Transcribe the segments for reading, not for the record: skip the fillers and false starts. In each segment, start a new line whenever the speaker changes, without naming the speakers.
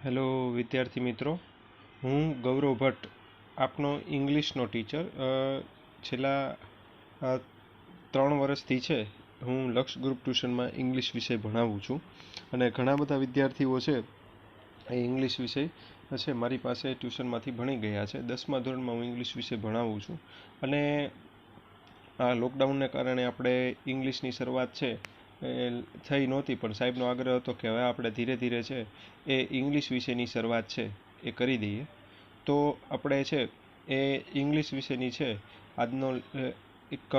Hello વિદ્યાર્થી મિત્રો, હું ગૌરવ ભટ્ટ, આપનો ઇંગ્લિશનો ટીચર. છેલ્લા 3 વર્ષથી છે હું લક્ષ ગ્રુપ ટ્યુશનમાં ઇંગ્લિશ વિષય ભણાવું છું. અને ઘણા બધા વિદ્યાર્થીઓ છે એ ઇંગ્લિશ વિષય છે મારી પાસે ટ્યુશનમાંથી ભણી ગયા છે. 10મા ધોરણમાં હું ઇંગ્લિશ વિષય ભણાવું છું. અને આ લોકડાઉનને કારણે આપણે ઇંગ્લિશની શરૂઆત છે એ થઈ નહોતી, પણ સાહેબનો આગ્રહ હતો કે હવે આપણે ધીરે ધીરે છે એ ઇંગ્લિશ વિષયની શરૂઆત છે એ કરી દઈએ. તો આપણે છે એ ઇંગ્લિશ વિષયની છે આજનો એક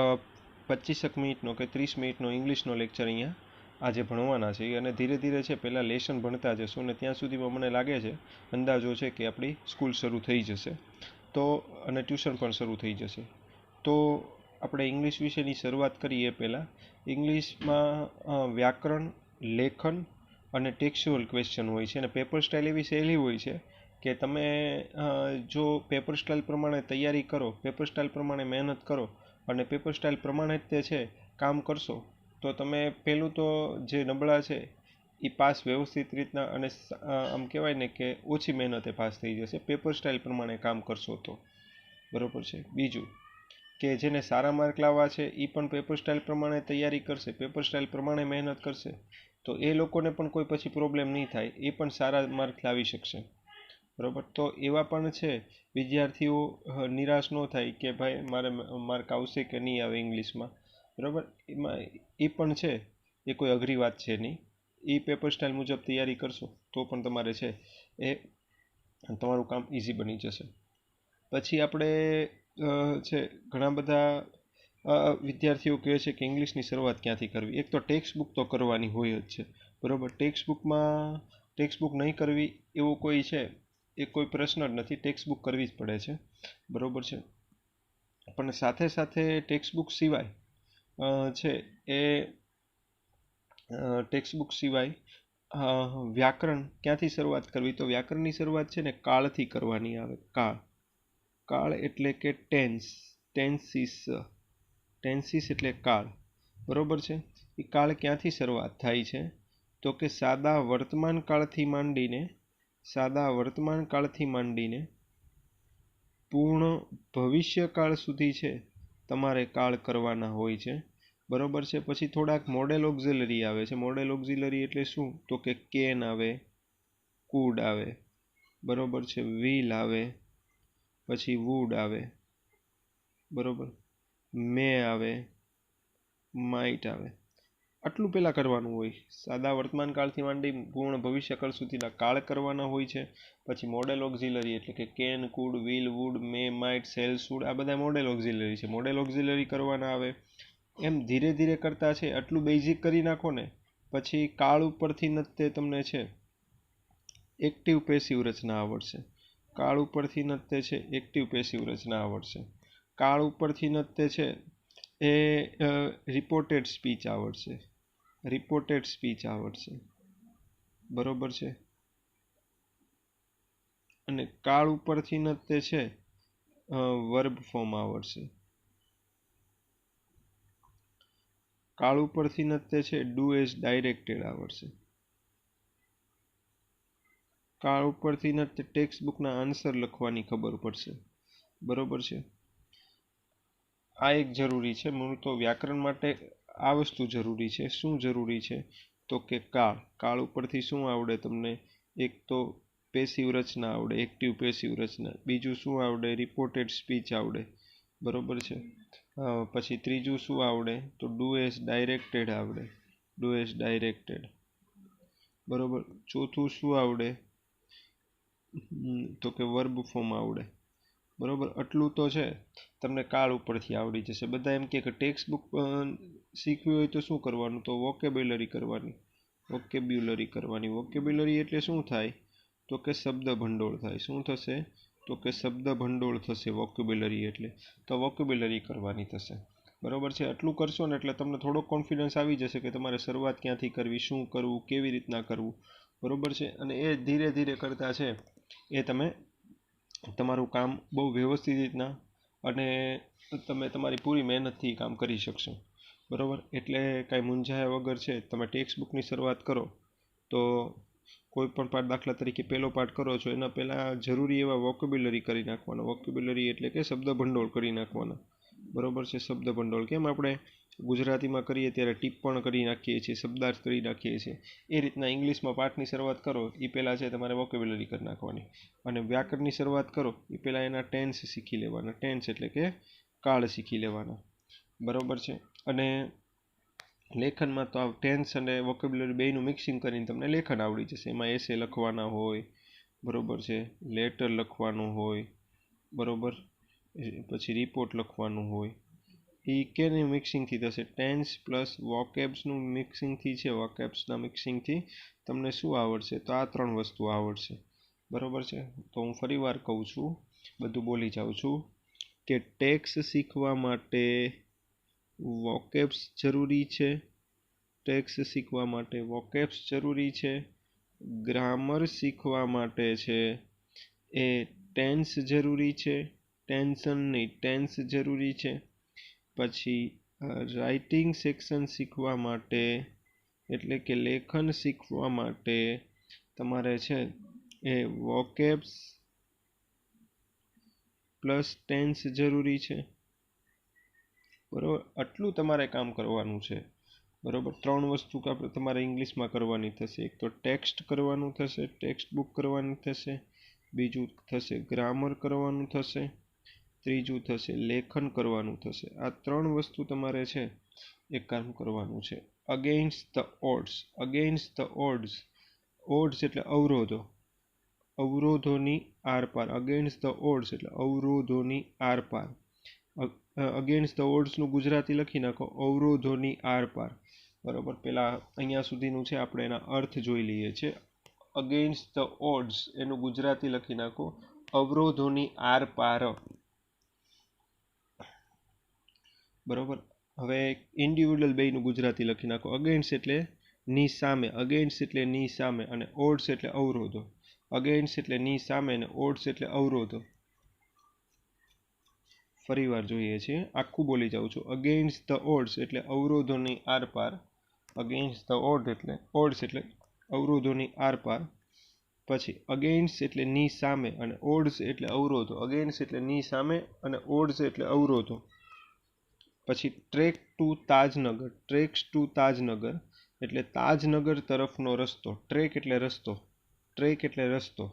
25 મિનિટનો કે 30 મિનિટનો ઇંગ્લિશનો લેક્ચર અહીંયા આજે ભણવાના છે. અને ધીરે ધીરે છે પહેલાં લેસન ભણતા જશું ને ત્યાં સુધીમાં મને લાગે છે, અંદાજો છે કે આપણી સ્કૂલ શરૂ થઈ જશે તો, અને ટ્યુશન પણ શરૂ થઈ જશે. તો આપણે ઇંગ્લિશ વિષયની શરૂઆત કરીએ એ પહેલાં ઇંગ્લિશમાં વ્યાકરણ, લેખન અને ટેક્સ્ચ્યુઅલ ક્વેશ્ચન હોય છે. અને પેપર સ્ટાઇલ એવી સહેલી હોય છે કે તમે જો પેપર સ્ટાઇલ પ્રમાણે તૈયારી કરો, પેપર સ્ટાઇલ પ્રમાણે મહેનત કરો અને પેપર સ્ટાઇલ પ્રમાણે જ તે છે કામ કરશો તો તમે પહેલું તો જે નબળા છે એ પાસ વ્યવસ્થિત રીતના અને આમ કહેવાય ને કે ઓછી મહેનતે પાસ થઈ જશે, પેપર સ્ટાઇલ પ્રમાણે કામ કરશો તો. બરાબર છે. બીજું કે જેને સારા માર્ક લાવવા છે એ પણ પેપર સ્ટાઇલ પ્રમાણે તૈયારી કરશે, પેપર સ્ટાઇલ પ્રમાણે મહેનત કરશે તો એ લોકોને પણ કોઈ પછી પ્રોબ્લેમ નહીં થાય, એ પણ સારા માર્ક લાવી શકશે. બરાબર. તો એવા પણ છે વિદ્યાર્થીઓ નિરાશ ન થાય કે ભાઈ મારે માર્ક આવશે કે નહીં આવે ઇંગ્લિશમાં. બરાબર. એમાં એ પણ છે એ કોઈ અઘરી વાત છે નહીં, એ પેપર સ્ટાઇલ મુજબ તૈયારી કરશો તો પણ તમારે છે એ તમારું કામ ઇઝી બની જશે. પછી આપણે છે ઘણા બધા વિદ્યાર્થીઓ કહે છે કે ઇંગ્લિશની શરૂઆત ક્યાંથી કરવી. એક તો ટેક્સ્ટ બુક તો કરવાની હોય જ છે. બરાબર. ટેક્સ્ટ બુક નહીં કરવી એવું કોઈ છે એ કોઈ પ્રશ્ન જ નથી, ટેક્સ્ટ બુક કરવી જ પડે છે. બરાબર છે. પણ સાથે સાથે ટેક્સ્ટ બુક સિવાય છે એ ટેક્સ્ટ બુક સિવાય વ્યાકરણ ક્યાંથી શરૂઆત કરવી, તો વ્યાકરણની શરૂઆત છે ને કાળથી કરવાની આવે. કાળ એટલે કે ટેન્સીસ એટલે કાળ. બરાબર છે. એ કાળ ક્યાંથી શરૂઆત થાય છે તો કે સાદા વર્તમાન કાળથી માંડીને પૂર્ણ ભવિષ્યકાળ સુધી છે તમારે કાળ કરવાના હોય છે. બરાબર છે. પછી થોડાક મોડેલ ઓક્ઝિલરી આવે છે. મોડેલ ઓક્ઝિલરી એટલે શું તો કે કેન આવે, કુડ આવે, બરાબર છે, વિલ આવે, પછી વુડ આવે, બરાબર, મે આવે, માઇટ આવે. આટલું પહેલાં કરવાનું હોય. સાદા વર્તમાન કાળથી માંડી પૂર્ણ ભવિષ્યકાળ સુધીના કાળ કરવાના હોય છે. પછી મોડેલ ઓક્ઝિલરી એટલે કે can, could, will, would, may, might, shall, should, આ બધા મોડેલ ઓક્ઝિલરી છે. મોડેલ ઓક્ઝિલરી કરવાના આવે. એમ ધીરે ધીરે કરતા છે આટલું બેઝિક કરી નાખો ને પછી કાળ ઉપરથી જ તે તમને છે એક્ટિવ પેસિવ રચના આવડશે. કાળ ઉપરથી જ તે છે એક્ટિવ પેસિવ રચના આવડશે. કાળ ઉપરથી જ તે છે એ રિપોર્ટેડ સ્પીચ આવડશે. બરોબર છે. અને કાળ ઉપરથી જ તે છે વર્બ ફોર્મ આવડશે. કાળ ઉપરથી જ તે છે ડુ એઝ ડાયરેક્ટેડ આવડશે. કાળ ઉપરથી જ તે ટેક્સ્ટ બુકના આન્સર લખવાની ખબર પડશે. બરોબર છે. આ એક જરૂરી છે. મૂળ તો વ્યાકરણ માટે આ વસ્તુ જરૂરી છે. શું જરૂરી છે તો કે કાળ ઉપરથી શું આવડે તમને? એક તો પેસિવ રચના આવડે, એક્ટિવ પેસિવ રચના. બીજું શું આવડે? રિપોર્ટેડ સ્પીચ આવડે. બરોબર છે. પછી ત્રીજું શું આવડે તો ડુ એઝ ડાયરેક્ટેડ આવડે. બરોબર. ચોથું શું આવડે તો કે વર્બ ફોર્મ આવડે. બરોબર. આટલું તો છે તમને કાળ ઉપરથી આવડી જશે. બધા એમ કે ટેક્સ્ટ બુક શીખવી હોય તો શું કરવાનું? તો વોકેબ્યુલરી કરવાની. વોકેબ્યુલરી એટલે શું થાય તો કે શબ્દ ભંડોળ થાય. શું થશે તો કે શબ્દ ભંડોળ થશે વોકેબ્યુલરી એટલે. તો વોકેબ્યુલરી કરવાની થશે. બરોબર છે. આટલું કરશો ને એટલે તમને થોડોક કોન્ફિડન્સ આવી જશે કે તમારે શરૂઆત ક્યાંથી કરવી, શું કરવું, કેવી રીતના કરવું. બરોબર છે. અને એ ધીરે ધીરે કરતા છે એ તમે તમારું કામ બહુ વ્યવસ્થિત રીતના અને તમે તમારી પૂરી મહેનતથી કામ કરી શકશો. બરાબર. એટલે કાંઈ મૂંઝાયા વગર છે તમે ટેક્સ્ટ બુકની શરૂઆત કરો તો कोईपण पाठ दाखला तरीके पहलो पाठ करो छो एना पहला जरूरी एवा वोकेब्युलरी करी नाखवाना। वोकेब्युलरी एटले के शब्द भंडोळ करी नाखवाना। बरोबर छे। शब्द भंडोळ केम आपणे गुजरातीमां करीए त्यारे टिप्पण करी नाखीए छीए, शब्दार्थ करी नाखीए छीए, ए रीतना इंग्लिशमां पाठनी शरूआत करो ए पहेला छे तमारे वोकेब्युलरी करी नाखवानी। अने व्याकरणनी शरूआत करो ए पहेला एना टेन्स शीखी लेवाना। टेन्स एटले के काळ शीखी लेवाना। बरोबर छे। अने लेखનમાં તો આ ટેન્સ અને વોકેબ્યુલરી બેયનું મિક્સિંગ કરીને તમને લેખન આવડી જશે। એમાં એસે લખવાના હોય, બરોબર છે, લેટર લખવાનું હોય, બરોબર, પછી રિપોર્ટ લખવાનું હોય। એ કેની મિક્સિંગથી થશે? ટેન્સ પ્લસ વોકેબ્સનું મિક્સિંગથી છે। વોકેબ્સના મિક્સિંગથી તમને શું આવડશે? તો આ ત્રણ વસ્તુ આવડશે। બરોબર છે। તો હું ફરીવાર કહું છું, બધું બોલી જાઉં છું કે ટેક્સ શીખવા માટે वोकेब्स जरूरी है। टेक्स सीखवा माटे वोकेब्स जरूरी है। ग्रामर सीखवा माटे छे ए टेन्स जरूरी है। टेन्सन नहीं, टेन्स जरूरी है। पछी राइटिंग सेक्शन सीखवा माटे एटले के लेखन सीखवा माटे तमारे छे ए वोकेब्स प्लस टेन्स जरूरी है। बराबर, आटलू तमारे काम करवानुं छे। बराबर, त्रण वस्तु तमारे इंग्लिश में करवानी थशे। एक तो टेक्स्ट करवानुं थशे, टेक्स्ट बुक करवानी थशे, बीजू थशे ग्रामर करवानुं थशे, त्रीजू थशे लेखन करवानुं थशे। आ त्रण वस्तु तमारे छे एक काम करवानुं छे। अगेन्स्ट ध ऑड्स। अगेन्स्ट ध ऑड्स, ऑड्स एटले अवरोधो, अवरोधोनी आरपार। अगेन्स्ट ध ऑड्स एटले अवरोधोनी आरपार। अगेन्स्ट ध ऑड्सનું ગુજરાતી લખી નાખો અવરોધોની આરપાર। બરાબર, પહેલા અહીંયા સુધીનું છે, આપણે એના અર્થ જોઈ લઈએ છીએ। અગેન્સ્ટ ધ ઓડ્સ એનું ગુજરાતી લખી નાખો અવરોધોની આરપાર। બરાબર, હવે ઇન્ડિવિડ્યુઅલ બેયનું ગુજરાતી લખી નાખો। અગેન્સ્ટ એટલે ની સામે, અગેન્સ્ટ એટલે ની સામે, અને ઓડ્સ એટલે અવરોધો। અગેન્સ્ટ એટલે ની સામે અને ઓડ્સ એટલે અવરોધો। फरीवार जोईए छे, आखू बोली जाऊँ छूँ। अगेन्स्ट ध ऑड्स एटले अवरोधोनी आरपार। अगेन्स्ट ध ऑड्स एटले अवरोधोनी आरपार। पछी अगेन्स्ट एटले नी सामे अने ऑड्स एटले अवरोधो। अगेन्स्ट एटले नी सामे अने ऑड्स एटले अवरोधो। पछी track to Tajnagar. Treks to Tajnagar एटले ताजनगर तरफनो रस्तो। ट्रेक एटले रस्तो, ट्रेक एटले रस्तो।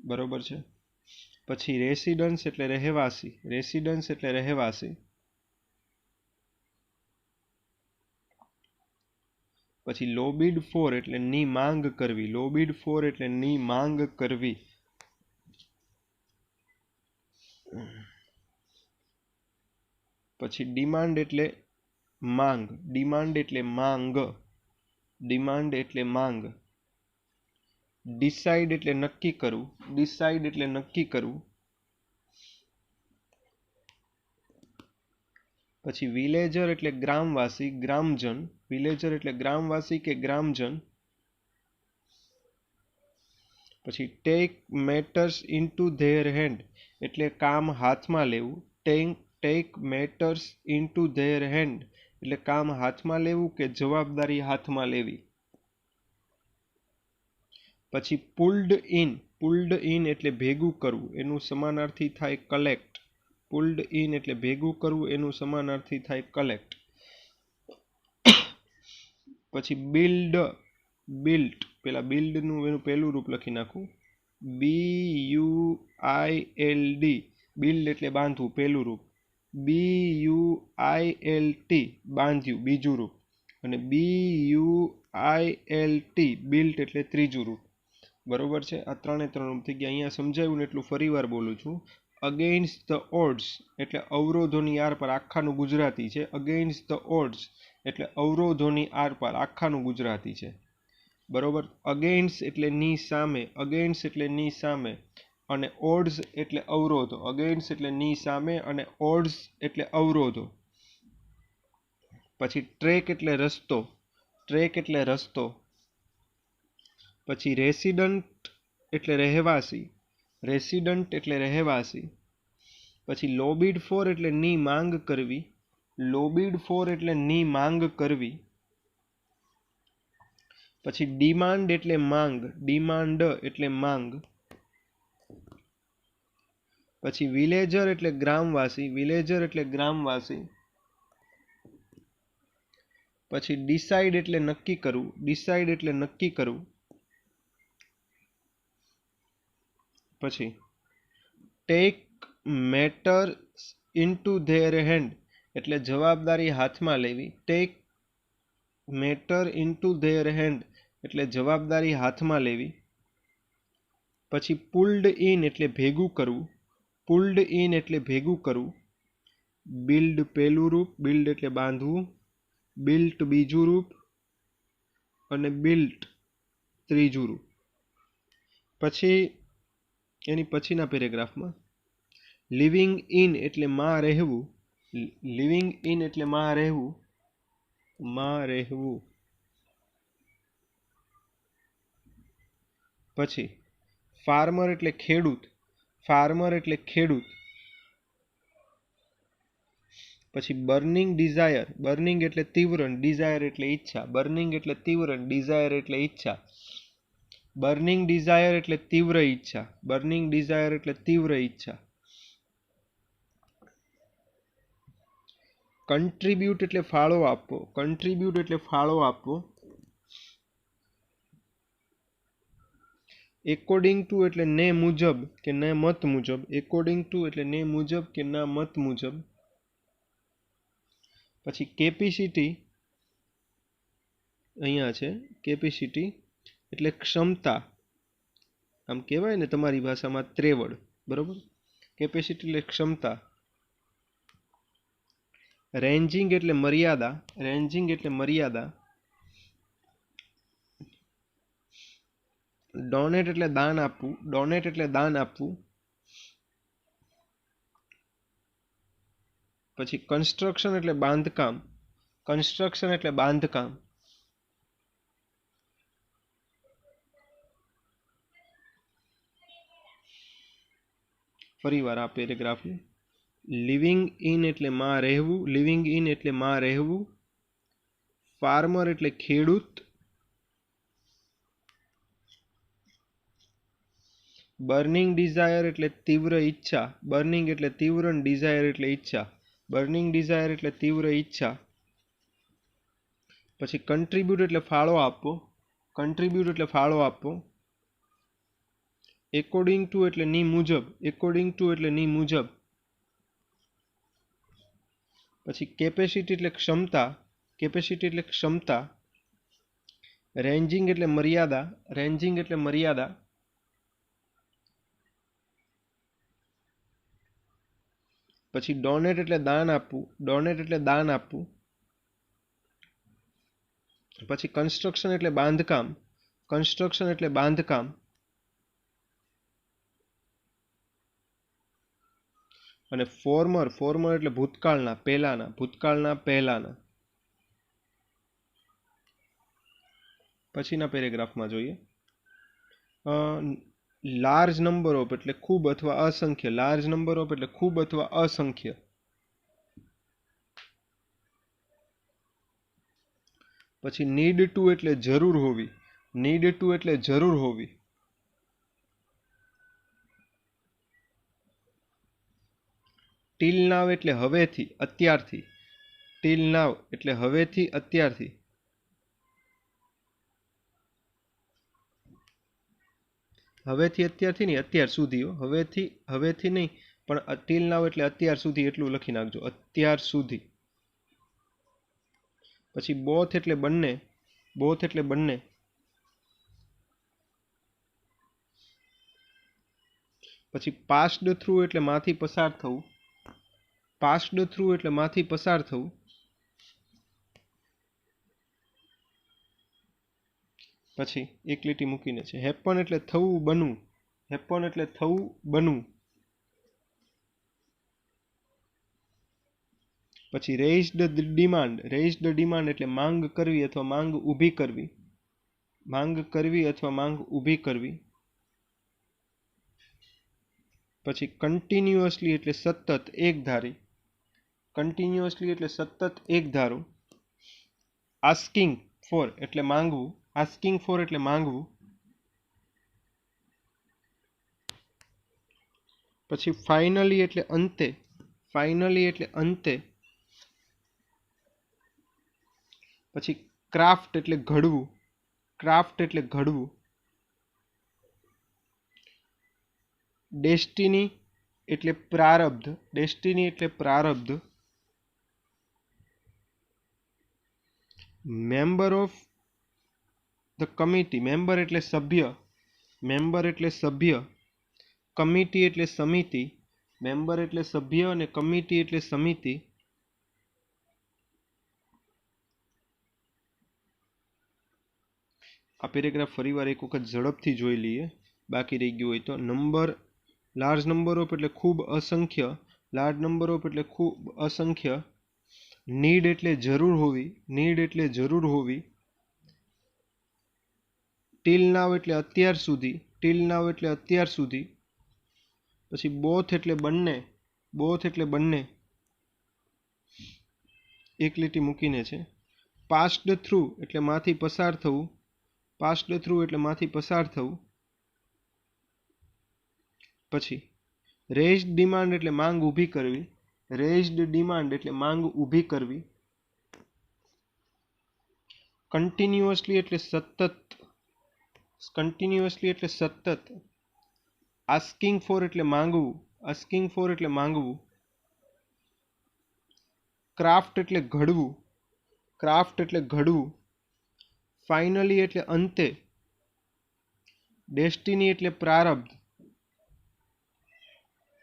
बरोबर छे। पछी रेसिडेंस एटले रहेवासी। रेसिडेंस एटले रहेवासी। पछी लोबीड फॉर एटले नी मांग करवी। लोबीड फॉर एटले नी मांग करवी। पछी डिमांड एटले मांग। डिमांड एटले मांग। डिमांड एटले मांग। डिसाइड एटले नक्की करवू। डिसाइड एटले नक्की करवू। पछी विलेजर एटले ग्रामवासी, ग्रामजन। विलेजर एटले ग्रामवासी के ग्रामजन। पछी टेक मेटर्स इनटू धेर हेन्ड एटले काम हाथ में लेवू। टेक मेटर्स इनटू धेर हेन्ड एटले काम हाथ में लेवू के जवाबदारी हाथ में लेवी। पछी पुल्ड इन। पुल्ड इन एटले भेगू करवू, एनु समानार्थी थाय कलेक्ट। पुल्ड इन एटले भेगू करवू, एनु समानार्थी थाय कलेक्ट। पछी बिल्ड। बिल्ट, पेला बिल्ड नु एनु पहेलुं रूप लखी नाखू BUILD। बिल्ड एटले बांधवू, पहेलुं रूप। BUILT बांध्यू, बीजू रूप। अने BUILT बिल्ट एटले त्रीजू रूप। बरोबर है। आ त्रे त्रण रूप थी गया। अहींया समझाव्युं ने एटलुं फरीवार बोलूं छूं। अगेन्स्ट ध ऑड्स एटले अवरोधोनी आरपार आखानुं गुजराती छे। अगेन्स्ट ध ऑड्स एटले अवरोधोनी आरपार आखानुं गुजराती छे। बरोबर। अगेन्स्ट एटले नी सामे। अगेन्स्ट एटले नी सामे अने ऑड्स एटले अवरोधो। अगेन्स्ट एटले नी सामे अने ऑड्स एटले अवरोधो। पछी ट्रेक एटले रस्तो। ट्रेक एटले रस्तो। पछी रेसिडेंट एटले रहेवासी। रेसिडेंट एटले रहेवासी। पछी लोबीड फॉर एटले नी मांग करवी। लोबीड फॉर एटले नी मांग करवी। પછી ડિમાન્ડ એટલે માંગ, ડિમાન્ડ એટલે માંગ. પછી વિલેજર એટલે ગ્રામવાસી, વિલેજર એટલે ગ્રામવાસી. પછી ડિસાઇડ એટલે નક્કી કરવું, ડિસાઇડ એટલે નક્કી કરવું. પછી take matters into their hand એટલે જવાબદારી હાથમાં લેવી, take matter into their hand એટલે જવાબદારી હાથમાં લેવી. પછી પુલ્ડ ઇન એટલે ભેગું કરવું, પુલ્ડ ઇન એટલે ભેગું કરવું. બિલ્ડ પહેલું રૂપ, બિલ્ડ એટલે બાંધવું, બિલ્ટ બીજું રૂપ અને બિલ્ટ ત્રીજું રૂપ. પછી એની પછીના પેરેગ્રાફમાં લિવિંગ ઇન એટલે માં રહેવું, લિવિંગ ઇન એટલે માં રહેવું, માં રહેવું. પછી ફાર્મર એટલે ખેડૂત, ફાર્મર એટલે ખેડૂત. પછી બર્નિંગ ડિઝાયર, બર્નિંગ એટલે તીવ્ર, ડિઝાયર એટલે ઈચ્છા, બર્નિંગ એટલે તીવ્ર, ડિઝાયર એટલે ઈચ્છા. બર્નિંગ ડિઝાયર એટલે તીવ્ર ઈચ્છા, બર્નિંગ ડિઝાયર એટલે તીવ્ર ઈચ્છા. કન્ટ્રીબ્યુટ એટલે ફાળો આપવો, કન્ટ્રીબ્યુટ એટલે ફાળો આપવો. એકોર્ડિંગ ટુ એટલે ને મુજબ કે ને મત મુજબ, એકોર્ડિંગ ટુ એટલે ને મુજબ કે ના મત મુજબ. પછી કેપેસિટી અહીંયા છે, કેપેસિટી એટલે ક્ષમતા, આમ કહેવાય ને તમારી ભાષામાં ત્રેવડ, બરોબર. કેપેસિટી એટલે ક્ષમતા. રેન્જિંગ એટલે મર્યાદા, રેન્જિંગ એટલે મર્યાદા. ડોનેટ એટલે દાન આપવું, ડોનેટ એટલે દાન આપવું. પછી કન્સ્ટ્રક્શન એટલે બાંધકામ, કન્સ્ટ્રક્શન એટલે બાંધકામ. ફરી વાર આ પેરેગ્રાફ, લિવિંગ ઇન એટલે માં રહેવું, લિવિંગ ઇન એટલે માં રહેવું. ફાર્મર એટલે ખેડૂત. બર્નિંગ ડિઝાયર એટલે તીવ્ર ઈચ્છા, બર્નિંગ એટલે તીવ્ર, ડિઝાયર એટલે ઈચ્છા, બર્નિંગ ડિઝાયર એટલે તીવ્ર ઈચ્છા. પછી કન્ટ્રીબ્યુટ એટલે ફાળો આપવો, કન્ટ્રીબ્યુટ એટલે ફાળો આપવો. એકોર્ડિંગ ટુ એટલે ની મુજબ, એકોર્ડિંગ ટુ એટલે ની મુજબ. પછી કેપેસિટી એટલે ક્ષમતા, કેપેસિટી એટલે ક્ષમતા. રેન્જિંગ એટલે મર્યાદા, રેન્જિંગ એટલે મર્યાદા. પછી ડોનેટ એટલે દાન આપવું, ડોનેટ એટલે દાન આપવું. પછી કન્સ્ટ્રક્શન એટલે બાંધકામ, કન્સ્ટ્રક્શન એટલે બાંધકામ. અને ફોર્મર, ફોર્મર એટલે ભૂતકાળના, પહેલાના, ભૂતકાળના પહેલાના. પછીના પેરેગ્રાફમાં જોઈએ લાર્જ નંબર ઓફ એટલે ખૂબ અથવા અસંખ્ય, લાર્જ નંબર ઓફ એટલે ખૂબ અથવા અસંખ્ય. પછી નીડ ટુ એટલે જરૂર હોવી, નીડ ટુ એટલે જરૂર હોવી. ટીલ નાવ એટલે હવેથી, અત્યારથી, ટીલ નાવ એટલે હવેથી, અત્યારથી. હવેથી અત્યારથી નહીં, અત્યાર સુધી. હવેથી, હવેથી નહીં, પણ ટીલ નાવ એટલે અત્યાર સુધી એટલું લખી નાખજો, અત્યાર સુધી. પછી બોથ એટલે બંને, બોથ એટલે બંને. પછી પાસ્ડ થ્રુ એટલે માંથી પસાર થવું, પાસ્ડ થ્રુ એટલે માંથી પસાર થવું. પછી એક લીટી મૂકીને છે હેપન એટલે થવું, બનવું, હેપન એટલે થવું, બનવું. પછી રેઇઝડ ડિમાન્ડ, રેઇઝડ ડિમાન્ડ એટલે માંગ કરવી અથવા માંગ ઊભી કરવી, માંગ કરવી અથવા માંગ ઊભી કરવી. પછી કન્ટિન્યુઅસલી એટલે સતત, એકધારી, કન્ટિન્યુઅસલી એટલે સતત એકધારું. આસ્કિંગ ફોર એટલે માંગવું, આસ્કિંગ ફોર એટલે માંગવું. પછી ફાઇનલી એટલે અંતે. ફાઇનલી એટલે અંતે. પછી ક્રાફ્ટ એટલે ઘડવું. ક્રાફ્ટ એટલે ઘડવું. ડેસ્ટિની એટલે પ્રારબ્ધ. ડેસ્ટિની એટલે પ્રારબ્ધ. Member of the committee. Member એટલે સભ્ય. મેમ્બર એટલે સભ્ય. કમિટી એટલે સમિતિ. મેમ્બર એટલે સભ્ય અને કમિટી એટલે સમિતિ. આ પેરેગ્રાફ ફરીવાર એક વખત ઝડપથી જોઈ લઈએ, બાકી રહી ગયું હોય તો. નંબર, લાર્જ નંબર ઓફ એટલે ખૂબ અસંખ્ય. લાર્જ નંબર ઓફ એટલે ખૂબ અસંખ્ય. નીડ એટલે જરૂર હોવી. નીડ એટલે જરૂર હોવી. ટીલ નાવ એટલે અત્યાર સુધી. ટીલ નાવ એટલે અત્યાર સુધી. પછી બોથ એટલે બંને. બોથ એટલે બંને, એક લીટી મૂકીને છે. પાસ્ડ થ્રુ એટલે માંથી પસાર થવું. પાસ્ડ થ્રુ એટલે માંથી પસાર થવું. પછી રેઇઝડ ડિમાન્ડ એટલે માંગ ઊભી કરવી. રેઇઝડ ડિમાન્ડ એટલે માંગ ઊભી કરવી. કન્ટિન્યુઅસલી એટલે સતત. કન્ટિન્યુઅસલી એટલે સતત. આસ્કિંગ ફોર એટલે માંગવું. આસ્કિંગ ફોર એટલે માંગવું. ક્રાફ્ટ એટલે ઘડવું. ક્રાફ્ટ એટલે ઘડવું. ફાઇનલી એટલે અંતે. ડેસ્ટિની એટલે પ્રારબ્ધ,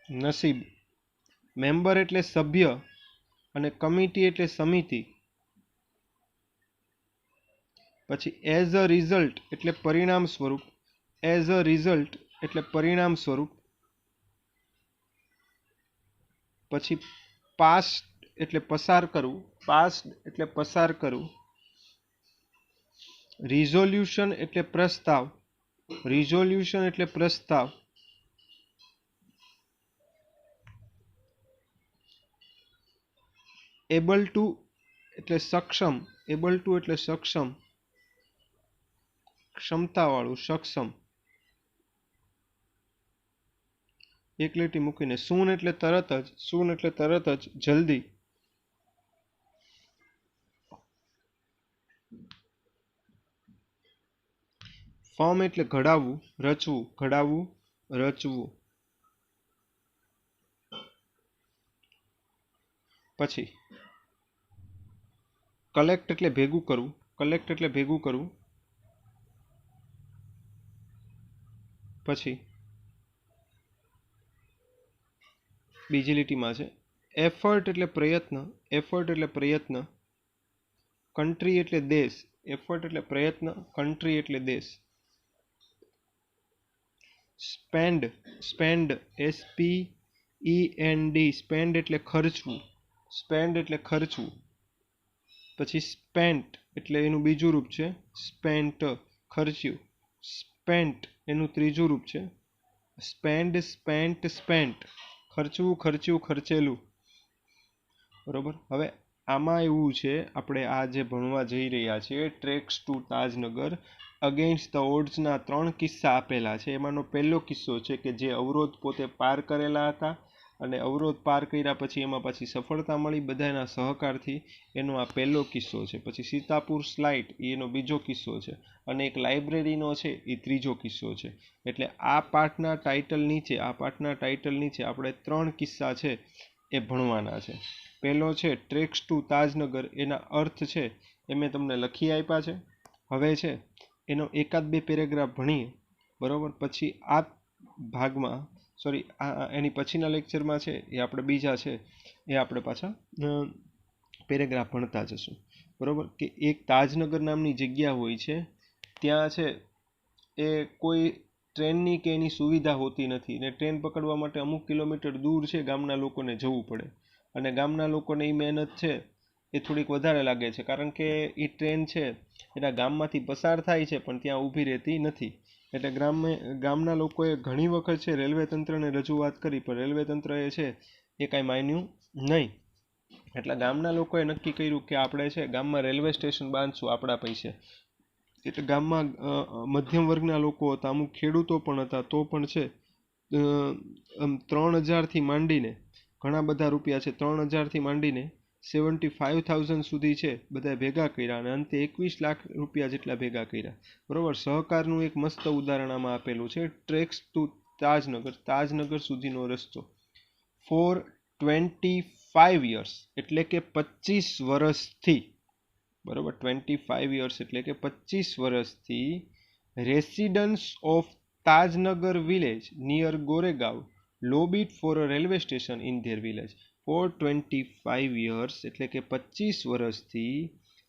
નસીબ. મેમ્બર એટલે સભ્ય અને કમિટી એટલે સમિતિ. પછી એઝ અ રિઝલ્ટ એટલે પરિણામ સ્વરૂપ. એઝ અ રિઝલ્ટ એટલે પરિણામ સ્વરૂપ. પછી પાસ્ટ એટલે પસાર કરવું. પાસ્ટ એટલે પસાર કરવું. રિઝોલ્યુશન એટલે પ્રસ્તાવ. રિઝોલ્યુશન એટલે પ્રસ્તાવ. એબલ ટુ એટલે સક્ષમ. એબલ ટુ એટલે સક્ષમ, ક્ષમતાવાળું, સક્ષમ. એક લીટી મૂકીને સૂન એટલે તરત જ. સૂન એટલે તરત જ, જલ્દી. ફોર્મ એટલે ઘડાવવું, રચવું. ઘડાવવું, રચવું. પછી કલેક્ટ એટલે ભેગું કરવું. કલેક્ટ એટલે ભેગું કરવું. પછી બીજી લીટીમાં છે એફર્ટ એટલે પ્રયત્ન. એફર્ટ એટલે પ્રયત્ન. કન્ટ્રી એટલે દેશ. એફર્ટ એટલે પ્રયત્ન. કન્ટ્રી એટલે દેશ. સ્પેન્ડ. Spend, SPEND. સ્પેન્ડ એટલે ખર્ચવું. સ્પેન્ડ એટલે ખર્ચવું. પછી સ્પેન્ટ એટલે એનું બીજું રૂપ છે સ્પેન્ટ, ખર્ચ્યું. સ્પેન્ટ એનું ત્રીજું રૂપ છે સ્પેન્ડ, સ્પેન્ટ, સ્પેન્ટ. ખર્ચવું, ખર્ચ્યું, ખર્ચેલું. બરોબર. હવે આમાં એવું છે, આપણે આ જે ભણવા જઈ રહ્યા છીએ tracks to Tajnagar against the ઓડ્સના 3 કિસ્સા આપેલા છે. એમાંનો પહેલો કિસ્સો છે કે જે અવરોધ પોતે પાર કરેલા હતા અને અવરોધ પાર કર્યા પછી એમાં પછી સફળતા મળી બધાના સહકારથી. એનો આ પહેલો કિસ્સો છે. પછી સીતાપુર સ્લાઇડ એનો બીજો કિસ્સો છે અને એક લાઇબ્રેરીનો છે એ ત્રીજો કિસ્સો છે. એટલે આ પાઠના ટાઇટલ નીચે આપણે 3 કિસ્સા છે એ ભણવાના છે. પહેલો છે ટ્રેક્સ ટુ તાજનગર, એના અર્થ છે એ મેં તમને લખી આપ્યા છે. હવે છે એનો એકાદ બે પેરેગ્રાફ ભણીએ, બરોબર. પછી આ ભાગમાં એની પછીના લેક્ચરમાં છે એ આપણે બીજા છે એ આપણે પાછા પેરેગ્રાફ ભણતા જશું, બરોબર. કે એક તાજનગર નામની જગ્યા હોય છે, ત્યાં છે એ કોઈ ટ્રેનની કે એની સુવિધા હોતી નથી ને ટ્રેન પકડવા માટે અમુક કિલોમીટર દૂર છે ગામના લોકોને જવું પડે અને ગામના લોકોને એ મહેનત છે એ થોડીક વધારે લાગે છે કારણ કે એ ટ્રેન છે એના ગામમાંથી પસાર થાય છે પણ ત્યાં ઊભી રહેતી નથી. એટલે ગામના લોકોએ ઘણી વખત છે રેલવે તંત્રને રજૂઆત કરી પણ રેલવે તંત્ર એ છે એ કાંઈ માન્યું નહીં. એટલે ગામના લોકોએ નક્કી કર્યું કે આપણે છે ગામમાં રેલવે સ્ટેશન બાંધશું આપણા પૈસે. એટલે ગામમાં મધ્યમ વર્ગના લોકો હતા, અમુક ખેડૂતો પણ હતા, તો પણ છે 3,000થી માંડીને ઘણા બધા રૂપિયા છે, 3,000થી માંડીને 75,000 સુધી છે બધા ભેગા કર્યા અને અંતે 21 લાખ રૂપિયા જેટલા ભેગા કર્યા. બરોબર. સહકારનું એક મસ્ત ઉદાહરણ આમાં આપેલું છે. ટ્રેક્સ ટુ તાજનગર, તાજનગર સુધીનો રસ્તો ફોર 25 years એટલે કે 25 વર્ષથી, બરોબર, 25 years એટલે કે 25 વર્ષથી residents of Tajnagar village near Goregaon lobbied for a railway station in their village. For 25 years એટલે કે 25 વર્ષથી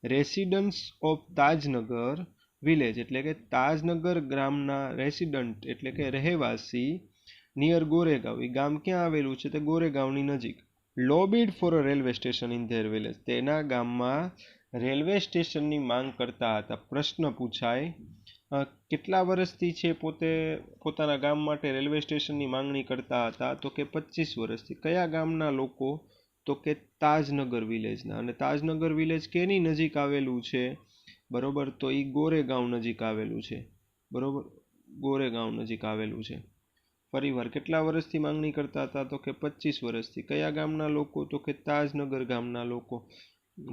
રેસિડન્સ ઓફ તાજનગર વિલેજ એટલે કે તાજનગર ગ્રામના રેસિડન્ટ એટલે કે રહેવાસી નિયર ગોરેગાંવ, એ ગામ ક્યાં આવેલું છે? તે ગોરેગાંવની નજીક. Lobbied for a railway station in their village, તેના ગામમાં રેલવે સ્ટેશનની માંગ કરતા હતા. પ્રશ્ન પૂછાય કેટલા વર્ષથી છે પોતાના ગામ માટે રેલવે સ્ટેશનની માંગણી કરતા હતા? તો કે 25 વર્ષથી. કયા ગામના લોકો? તો કે તાજનગર વિલેજના. અને તાજનગર વિલેજ કેની નજીક આવેલું છે? બરોબર, તો એ ગોરેગાંવ નજીક આવેલું છે. બરોબર, ગોરેગાંવ નજીક આવેલું છે. ફરીવાર કેટલા વર્ષથી માંગણી કરતા હતા? તો કે 25 વર્ષથી. કયા ગામના લોકો? તો કે તાજનગર ગામના લોકો.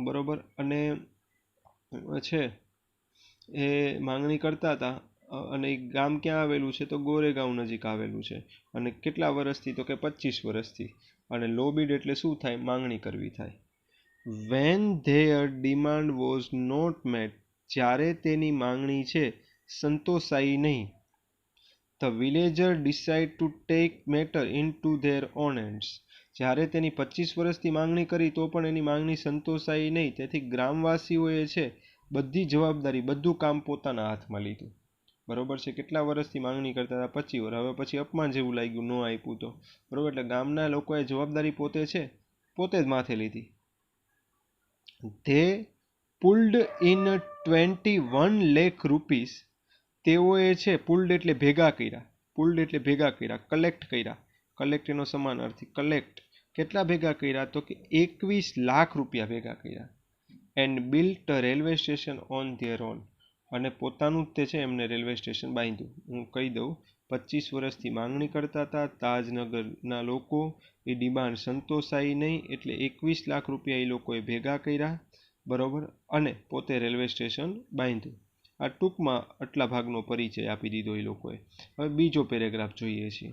બરોબર. અને છે એ માંગણી કરતા હતા અને એ ગામ ક્યાં આવેલું છે? તો ગોરેગાંવ નજીક આવેલું છે. અને કેટલા વર્ષથી? તો કે 25 વર્ષથી. અને લોબીડ એટલે શું થાય? માંગણી કરવી થાય. When their demand was not met, જ્યારે તેની માંગણી છે સંતોષાઈ નહીં. The villager decide to take matter into their own hands, જ્યારે તેની 25 વર્ષથી માંગણી કરી તો પણ એની માંગણી સંતોષાઈ નહીં, તેથી ગ્રામવાસીઓએ છે બધી જવાબદારી, બધું કામ પોતાના હાથમાં લીધું. બરોબર છે. કેટલા વર્ષથી માંગણી કરતા હતા? 25 વર્ષ. હવે પછી અપમાન જેવું લાગ્યું, ન આપ્યું તો. બરોબર. એટલે ગામના લોકોએ જવાબદારી પોતે જ માથે લીધી. They pulled in 21 lakh rupees, તેઓએ છે પુલ્ડ એટલે ભેગા કર્યા, પુલ્ડ એટલે ભેગા કર્યા, કલેક્ટ કર્યા, કલેક્ટ એનો સમાનાર્થી કલેક્ટ. કેટલા ભેગા કર્યા? તો કે 21 લાખ રૂપિયા ભેગા કર્યા. And built a railway station on there on, અને પોતાનું તે છે એમને રેલવે સ્ટેશન બાંધ્યું. હું કહી દઉં, 25 વર્ષથી માંગણી કરતા હતા તાજનગરના લોકો, એ ડિમાન્ડ સંતોષાઈ નહીં એટલે 21 લાખ રૂપિયા એ લોકોએ ભેગા કર્યા. બરોબર. અને પોતે રેલવે સ્ટેશન બાંધ્યું. આ ટૂંકમાં આટલા ભાગનો પરિચય આપી દીધો એ લોકોએ. હવે બીજો પેરેગ્રાફ જોઈએ છીએ.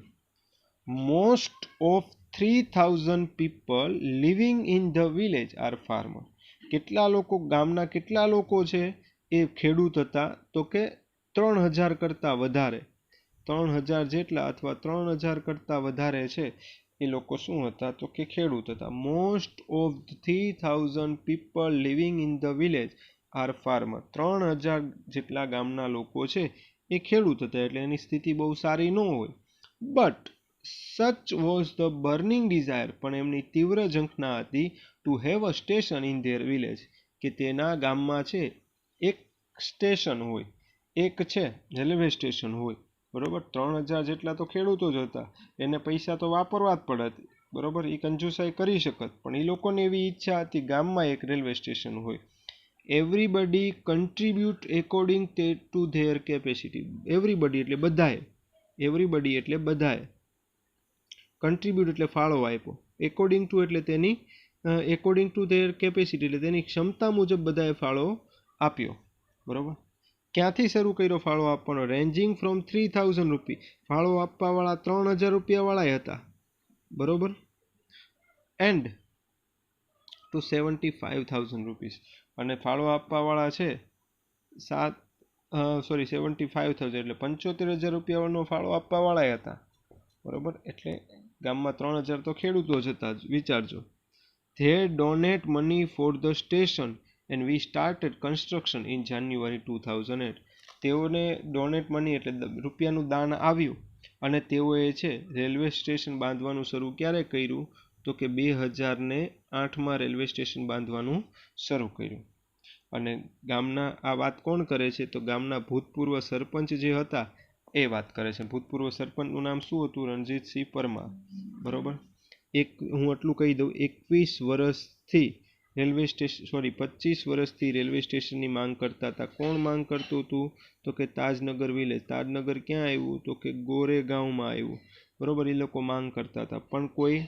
Most of 3,000 people living in the village are farmer. કેટલા લોકો, ગામના કેટલા લોકો છે એ ખેડૂત હતા? તો કે 3,000 કરતાં વધારે, 3,000 જેટલા અથવા 3,000 કરતાં વધારે છે એ લોકો શું હતા? તો કે ખેડૂત હતા. Most of 3,000 people living in the village are farmer. 3,000 જેટલા ગામના લોકો છે એ ખેડૂત હતા, એટલે એની સ્થિતિ બહુ સારી ન હોય. બટ સચ વોઝ ધ બર્નિંગ ડિઝાયર, પણ એમની તીવ્ર ઝંખના હતી to have a station in their village, કે તેના ગામમાં છે એક સ્ટેશન હોય, એક છે રેલવે સ્ટેશન હોય. બરોબર. 3,000 જેટલા તો ખેડૂતો જ હતા, એને પૈસા તો વાપરવા જ પડત. બરોબર. એ કંજુસાઈ કરી શકત, પણ એ લોકોને એવી ઈચ્છા હતી ગામમાં એક રેલવે સ્ટેશન હોય. Everybody contribute according to there capacity. Everybody એટલે બધાએ, એવરીબડી એટલે બધાએ, કન્ટ્રીબ્યુટ એટલે ફાળો આપ્યો, એકોર્ડિંગ ટુ એટલે તેની, એકોર્ડિંગ ટુ ધેર કેપેસિટી એટલે તેની ક્ષમતા મુજબ બધાએ ફાળો આપ્યો. બરોબર. ક્યાંથી શરૂ કર્યો ફાળો આપવાનો? રેન્જિંગ ફ્રોમ 3,000 રૂપી, ફાળો આપવાવાળા 3,000 રૂપિયાવાળા હતા. બરોબર. એન્ડ ટુ 75,000 રૂપીસ, અને ફાળો આપવાવાળા છે 75,000 એટલે 75,000 રૂપિયાનો ફાળો આપવાવાળા હતા. બરોબર. એટલે ગામમાં 3,000 તો ખેડૂતો જ હતા જ, વિચારજો. They donate money for the station and we started construction in January 2008. તેઓને ડોનેટ મની એટલે રૂપિયાનું દાન આવ્યું અને તેઓએ છે રેલવે સ્ટેશન બાંધવાનું શરૂ ક્યારે કર્યું? તો કે 2008માં રેલવે સ્ટેશન બાંધવાનું શરૂ કર્યું. અને ગામના, આ વાત કોણ કરે છે? તો ગામના ભૂતપૂર્વ સરપંચ જે હતા એ વાત કરે છે. ભૂતપૂર્વ સરપંચનું નામ શું હતું? રણજીતસિંહ પરમાર. બરોબર. હું આટલું કહી દઉં, 21 વર્ષથી રેલવે સ્ટેશન 25 વર્ષથી રેલવે સ્ટેશનની માંગ કરતા હતા. કોણ માંગ કરતું હતું? તો કે તાજનગર વિલેજ. તાજનગર ક્યાં આવ્યું? તો કે ગોરેગાંવમાં આવ્યું. બરોબર, એ લોકો માંગ કરતા હતા, પણ કોઈ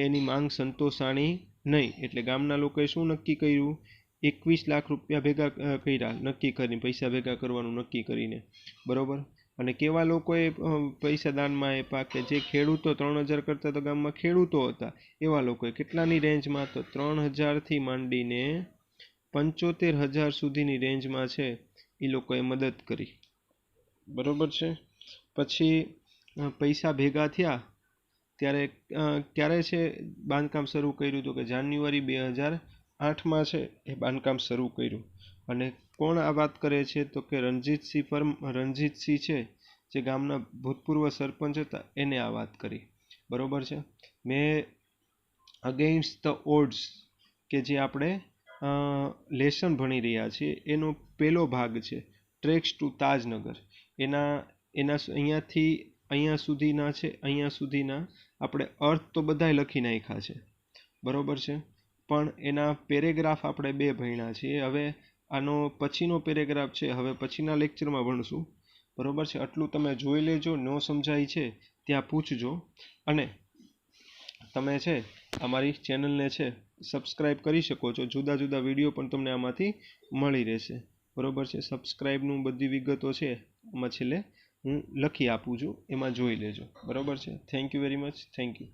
એની માંગ સંતોષાણી નહીં. એટલે ગામના લોકોએ શું નક્કી કર્યું? 21 લાખ રૂપિયા ભેગા કર્યા, નક્કી કરીને, પૈસા ભેગા કરવાનું નક્કી કરીને. બરોબર. અને કેવા લોકોએ પૈસા દાનમાં આપ્યા? કે જે ખેડૂતો, 3000 કરતા તો ગામમાં ખેડૂતો હતા, એવા લોકોએ. કેટલાની રેન્જમાં? તો 3000થી માંડીને 75000 સુધીની રેન્જમાં છે એ લોકોએ મદદ કરી. બરોબર છે. પછી પૈસા ભેગા થયા ત્યારે ક્યારે છે બાંધકામ શરૂ કર્યું? તો કે જાન્યુઆરી 2008માં છે એ બાંધકામ શરૂ કર્યું. અને કોણ આ વાત કરે છે? તો કે રણજીતસિંહ છે, જે ગામના ભૂતપૂર્વ સરપંચ હતા, એને આ વાત કરી. બરોબર છે. મેં અગેન્સ્ટ ધ ઓડ્સ, કે જે આપણે લેસન ભણી રહ્યા છીએ, એનો પહેલો ભાગ છે ટ્રેક્સ ટુ તાજનગર. અહીંયાથી અહીંયા સુધીના છે, અહીંયા સુધીના આપણે અર્થ તો બધાય લખી નાખ્યા છે. બરોબર છે. પણ એના પેરેગ્રાફ આપણે 2 ભણ્યા છીએ. હવે આનો પછીનો પેરેગ્રાફ છે, હવે પછીના લેક્ચરમાં ભણશું. બરોબર છે. આટલું તમે જોઈ લેજો. ન સમજાય છે ત્યાં પૂછજો. અને તમે છે અમારી ચેનલને છે સબસ્ક્રાઈબ કરી શકો છો. જુદા જુદા વિડીયો પણ તમને આમાંથી મળી રહેશે. બરોબર છે. સબસ્ક્રાઈબનું બધી વિગતો છે આમાં છેલ્લે હું લખી આપું છું, એમાં જોઈ લેજો. બરોબર છે. Thank you very much. Thank you.